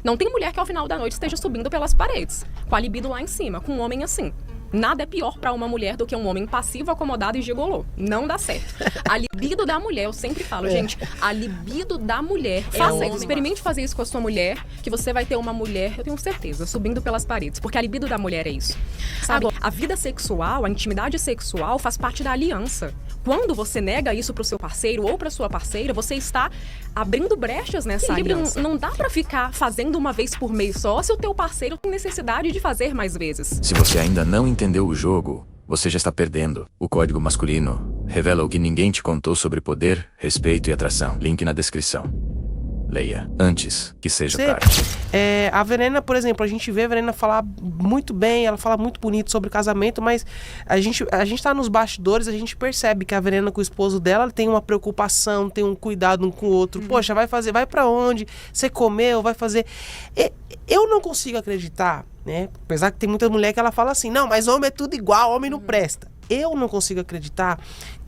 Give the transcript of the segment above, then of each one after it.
Não tem mulher que ao final da noite esteja subindo pelas paredes, com a libido lá em cima, com um homem assim. Nada é pior pra uma mulher do que um homem passivo, acomodado e gigolô. Não dá certo. A libido da mulher, eu sempre falo, gente, a libido da mulher, faça isso, experimente fazer isso com a sua mulher, que você vai ter uma mulher, eu tenho certeza, subindo pelas paredes, porque a libido da mulher é isso. Sabe, a vida sexual, a intimidade sexual faz parte da aliança. Quando você nega isso pro seu parceiro ou pra sua parceira, você está abrindo brechas nessa aliança. Não dá pra ficar fazendo uma vez por mês só se o teu parceiro tem necessidade de fazer mais vezes. Se você ainda não entendeu o jogo, você já está perdendo. O código masculino revela o que ninguém te contou sobre poder, respeito e atração. Link na descrição. Leia antes que seja tarde. A Verena, por exemplo, a gente vê a Verena falar muito bem, ela fala muito bonito sobre o casamento, mas a gente tá nos bastidores, a gente percebe que a Verena com o esposo dela tem uma preocupação, tem um cuidado um com o outro. Poxa, vai pra onde? Você comeu? Vai fazer... Eu não consigo acreditar, né? Apesar que tem muita mulher que ela fala assim, não, mas homem é tudo igual, homem não presta. Eu não consigo acreditar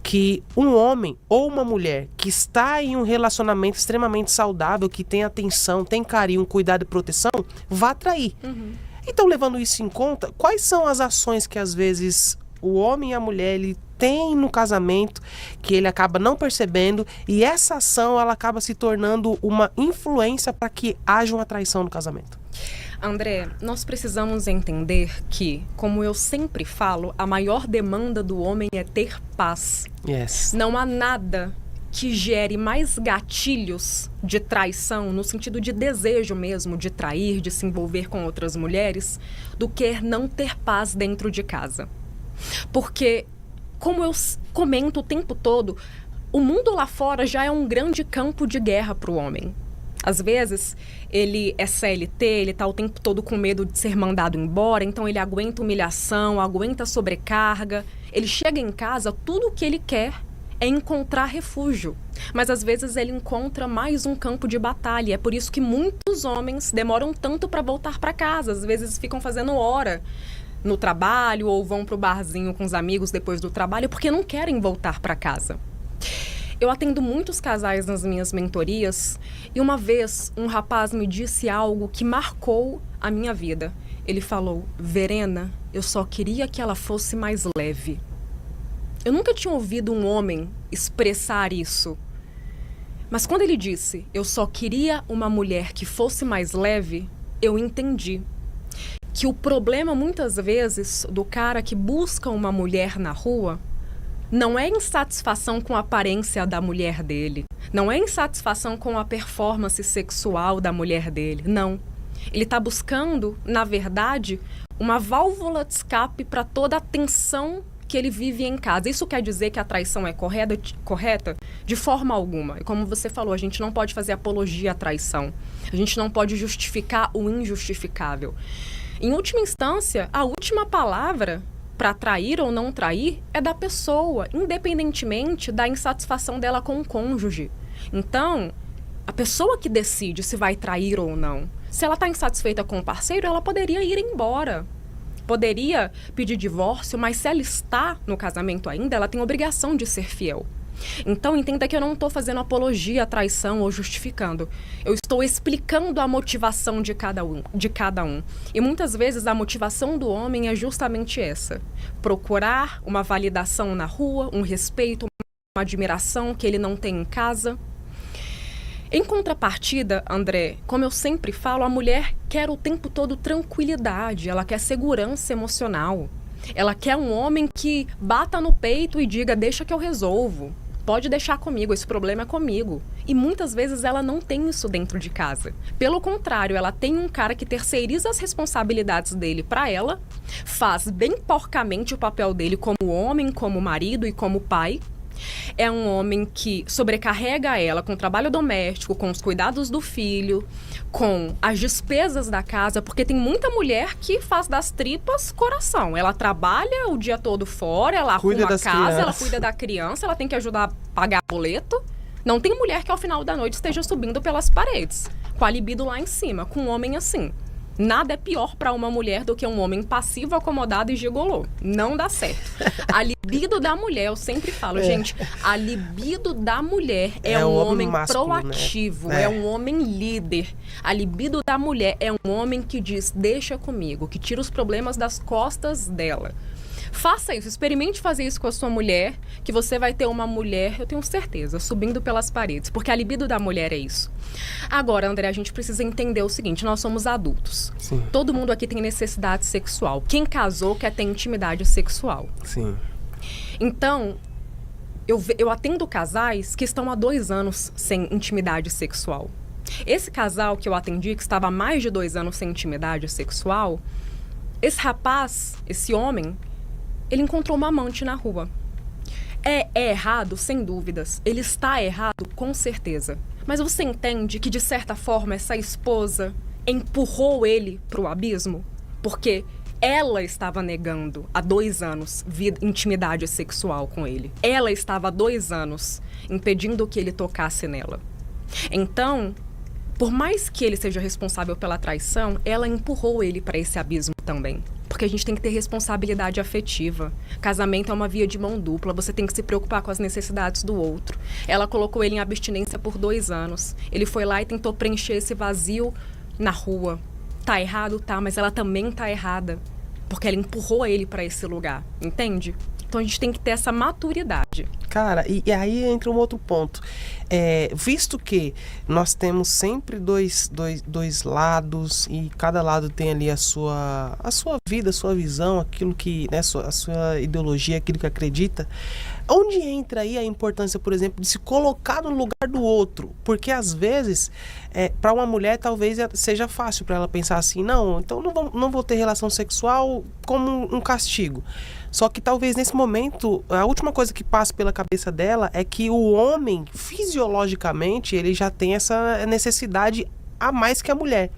que um homem ou uma mulher que está em um relacionamento extremamente saudável, que tem atenção, tem carinho, cuidado e proteção, vá trair. Então, levando isso em conta, quais são as ações que às vezes o homem e a mulher ele tem no casamento que ele acaba não percebendo e essa ação ela acaba se tornando uma influência para que haja uma traição no casamento? André, nós precisamos entender que, como eu sempre falo, a maior demanda do homem é ter paz. Yes. Não há nada que gere mais gatilhos de traição, no sentido de desejo mesmo, de trair, de se envolver com outras mulheres, do que não ter paz dentro de casa. Porque, como eu comento o tempo todo, o mundo lá fora já é um grande campo de guerra para o homem. Às vezes, ele é CLT, ele está o tempo todo com medo de ser mandado embora, então ele aguenta humilhação, aguenta sobrecarga. Ele chega em casa, tudo o que ele quer é encontrar refúgio. Mas às vezes ele encontra mais um campo de batalha. É por isso que muitos homens demoram tanto para voltar para casa. Às vezes ficam fazendo hora no trabalho ou vão para o barzinho com os amigos depois do trabalho porque não querem voltar para casa. Eu atendo muitos casais nas minhas mentorias e uma vez um rapaz me disse algo que marcou a minha vida. Ele falou, Verena, eu só queria que ela fosse mais leve. Eu nunca tinha ouvido um homem expressar isso. Mas quando ele disse, eu só queria uma mulher que fosse mais leve, eu entendi que o problema muitas vezes do cara que busca uma mulher na rua não é insatisfação com a aparência da mulher dele. Não é insatisfação com a performance sexual da mulher dele. Não. Ele está buscando, na verdade, uma válvula de escape para toda a tensão que ele vive em casa. Isso quer dizer que a traição é correta? De forma alguma. E como você falou, a gente não pode fazer apologia à traição. A gente não pode justificar o injustificável. Em última instância, a última palavra para trair ou não trair é da pessoa, independentemente da insatisfação dela com o cônjuge. Então, a pessoa que decide se vai trair ou não. Se ela está insatisfeita com o parceiro, ela poderia ir embora. Poderia pedir divórcio, mas se ela está no casamento ainda, ela tem obrigação de ser fiel. Então, entenda que eu não estou fazendo apologia à traição ou justificando. Eu estou explicando a motivação de cada um. E muitas vezes a motivação do homem é justamente essa. Procurar uma validação na rua, um respeito, uma admiração que ele não tem em casa. Em contrapartida, André, como eu sempre falo, a mulher quer o tempo todo tranquilidade, ela quer segurança emocional. Ela quer um homem que bata no peito e diga, deixa que eu resolvo. Pode deixar comigo, esse problema é comigo. E muitas vezes ela não tem isso dentro de casa. Pelo contrário, ela tem um cara que terceiriza as responsabilidades dele para ela, faz bem porcamente o papel dele como homem, como marido e como pai. É um homem que sobrecarrega ela com o trabalho doméstico, com os cuidados do filho, com as despesas da casa, porque tem muita mulher que faz das tripas coração. Ela trabalha o dia todo fora, ela arruma a casa, ela cuida da criança, ela tem que ajudar a pagar boleto. Não tem mulher que ao final da noite esteja subindo pelas paredes, com a libido lá em cima, com um homem assim. Nada é pior para uma mulher do que um homem passivo, acomodado e gigolô. Não dá certo. A libido da mulher, eu sempre falo, gente, a libido da mulher é um homem másculo, proativo, né? É um homem líder. A libido da mulher é um homem que diz, deixa comigo, que tira os problemas das costas dela. Faça isso, experimente fazer isso com a sua mulher, que você vai ter uma mulher, eu tenho certeza, subindo pelas paredes, porque a libido da mulher é isso. Agora, André, a gente precisa entender o seguinte, nós somos adultos. Sim. Todo mundo aqui tem necessidade sexual. Quem casou quer ter intimidade sexual. Sim. Então, eu atendo casais que estão há 2 anos sem intimidade sexual. Esse casal que eu atendi, que estava há mais de 2 anos sem intimidade sexual, esse rapaz, esse homem, ele encontrou uma amante na rua. É errado, sem dúvidas. Ele está errado, com certeza. Mas você entende que, de certa forma, essa esposa empurrou ele para o abismo? Porque ela estava negando há 2 anos intimidade sexual com ele. Ela estava há 2 anos impedindo que ele tocasse nela. Então, por mais que ele seja responsável pela traição, ela empurrou ele para esse abismo também. Porque a gente tem que ter responsabilidade afetiva. Casamento é uma via de mão dupla, você tem que se preocupar com as necessidades do outro. Ela colocou ele em abstinência por 2 anos. Ele foi lá e tentou preencher esse vazio na rua. Tá errado, tá, mas ela também tá errada. Porque ela empurrou ele para esse lugar, entende? Então a gente tem que ter essa maturidade. Cara, e aí entra um outro ponto. Visto que nós temos sempre dois lados e cada lado tem ali a sua vida, a sua visão, aquilo que, né, a sua ideologia, aquilo que acredita. Onde entra aí a importância, por exemplo, de se colocar no lugar do outro? Porque às vezes, para uma mulher talvez seja fácil para ela pensar assim, não, então não vou ter relação sexual como um castigo. Só que talvez nesse momento, a última coisa que passa pela cabeça dela é que o homem, fisiologicamente, ele já tem essa necessidade a mais que a mulher.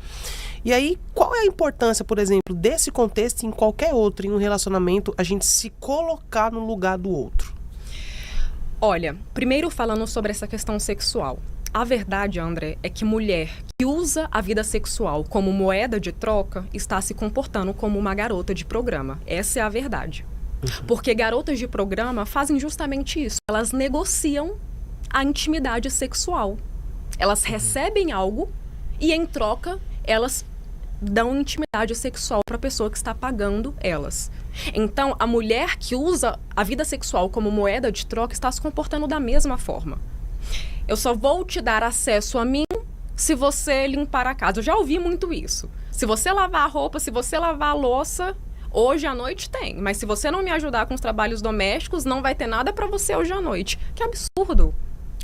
E aí, qual é a importância, por exemplo, desse contexto em qualquer outro, em um relacionamento, a gente se colocar no lugar do outro? Olha, primeiro falando sobre essa questão sexual. A verdade, André, é que mulher que usa a vida sexual como moeda de troca está se comportando como uma garota de programa. Essa é a verdade. Porque garotas de programa fazem justamente isso. Elas negociam a intimidade sexual. Elas recebem algo e, em troca, elas dão intimidade sexual para a pessoa que está pagando elas. Então, a mulher que usa a vida sexual como moeda de troca está se comportando da mesma forma. Eu só vou te dar acesso a mim se você limpar a casa. Eu já ouvi muito isso. Se você lavar a roupa, se você lavar a louça, hoje à noite tem. Mas se você não me ajudar com os trabalhos domésticos, não vai ter nada para você hoje à noite. Que absurdo!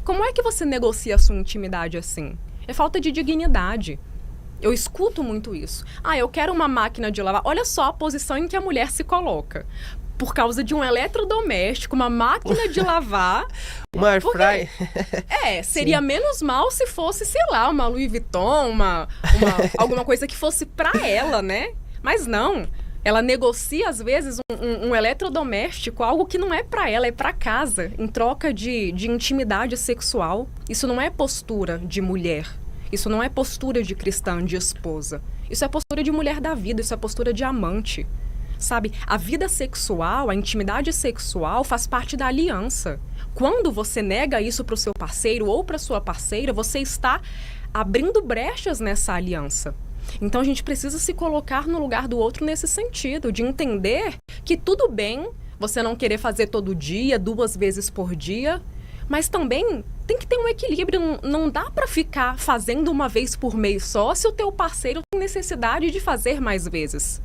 Como é que você negocia a sua intimidade assim? É falta de dignidade. Eu escuto muito isso. Eu quero uma máquina de lavar. Olha só a posição em que a mulher se coloca. Por causa de um eletrodoméstico, uma máquina de lavar. Uma air fry. Seria menos mal se fosse, sei lá, uma Louis Vuitton, alguma coisa que fosse pra ela, né? Mas não. Ela negocia, às vezes, um eletrodoméstico, algo que não é pra ela, é pra casa, em troca de intimidade sexual. Isso não é postura de mulher. Isso não é postura de cristã, de esposa. Isso é postura de mulher da vida, isso é postura de amante. Sabe, a vida sexual, a intimidade sexual faz parte da aliança. Quando você nega isso para o seu parceiro ou para sua parceira, você está abrindo brechas nessa aliança. Então a gente precisa se colocar no lugar do outro nesse sentido, de entender que tudo bem você não querer fazer todo dia, 2 vezes por dia, mas também tem que ter um equilíbrio. Não dá para ficar fazendo 1 vez por mês só se o teu parceiro tem necessidade de fazer mais vezes.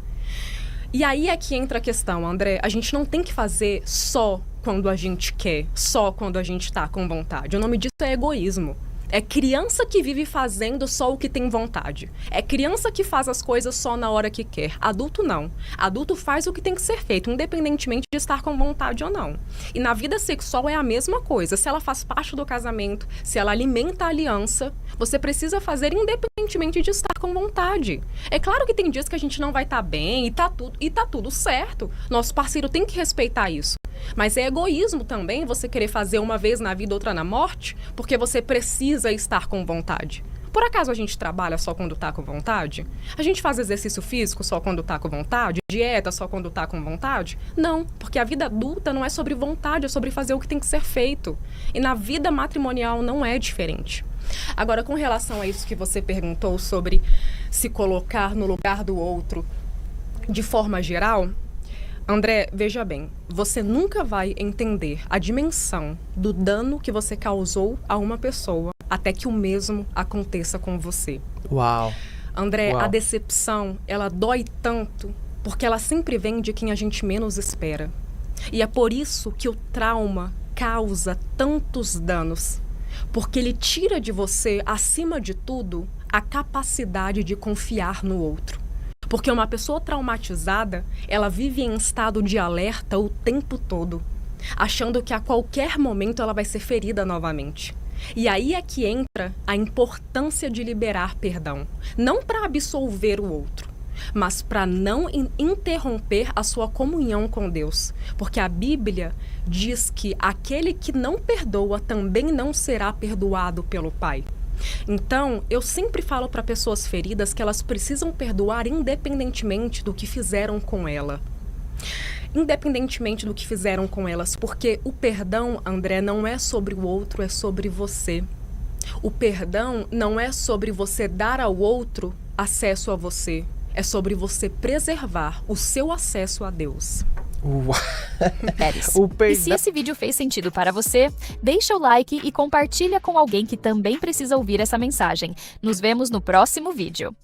E aí é que entra a questão, André. A gente não tem que fazer só quando a gente quer, só quando a gente está com vontade. O nome disso é egoísmo. É criança que vive fazendo só o que tem vontade. É criança que faz as coisas só na hora que quer. Adulto não. Adulto faz o que tem que ser feito, independentemente de estar com vontade ou não. E na vida sexual é a mesma coisa. Se ela faz parte do casamento, se ela alimenta a aliança, você precisa fazer independentemente de estar com vontade. É claro que tem dias que a gente não vai estar bem e tá tudo certo. Nosso parceiro tem que respeitar isso. Mas é egoísmo também você querer fazer 1 vez na vida, outra na morte, porque você precisa estar com vontade. Por acaso a gente trabalha só quando tá com vontade? A gente faz exercício físico só quando tá com vontade? Dieta só quando tá com vontade? Não, porque a vida adulta não é sobre vontade, é sobre fazer o que tem que ser feito. E na vida matrimonial não é diferente. Agora, com relação a isso que você perguntou sobre se colocar no lugar do outro de forma geral, André, veja bem, você nunca vai entender a dimensão do dano que você causou a uma pessoa até que o mesmo aconteça com você. Uau. André, Uau. a decepção, ela dói tanto porque ela sempre vem de quem a gente menos espera. E é por isso que o trauma causa tantos danos. Porque ele tira de você, acima de tudo, a capacidade de confiar no outro. Porque uma pessoa traumatizada, ela vive em estado de alerta o tempo todo, achando que a qualquer momento ela vai ser ferida novamente. E aí é que entra a importância de liberar perdão. Não para absolver o outro, mas para não interromper a sua comunhão com Deus. Porque a Bíblia diz que aquele que não perdoa também não será perdoado pelo Pai. Então, eu sempre falo para pessoas feridas que elas precisam perdoar independentemente do que fizeram com ela. Independentemente do que fizeram com elas, porque o perdão, André, não é sobre o outro, é sobre você. O perdão não é sobre você dar ao outro acesso a você, é sobre você preservar o seu acesso a Deus. Pérez. O E se perdão. esse vídeo fez sentido para você, deixa o like e compartilha com alguém que também precisa ouvir essa mensagem. Nos vemos no próximo vídeo.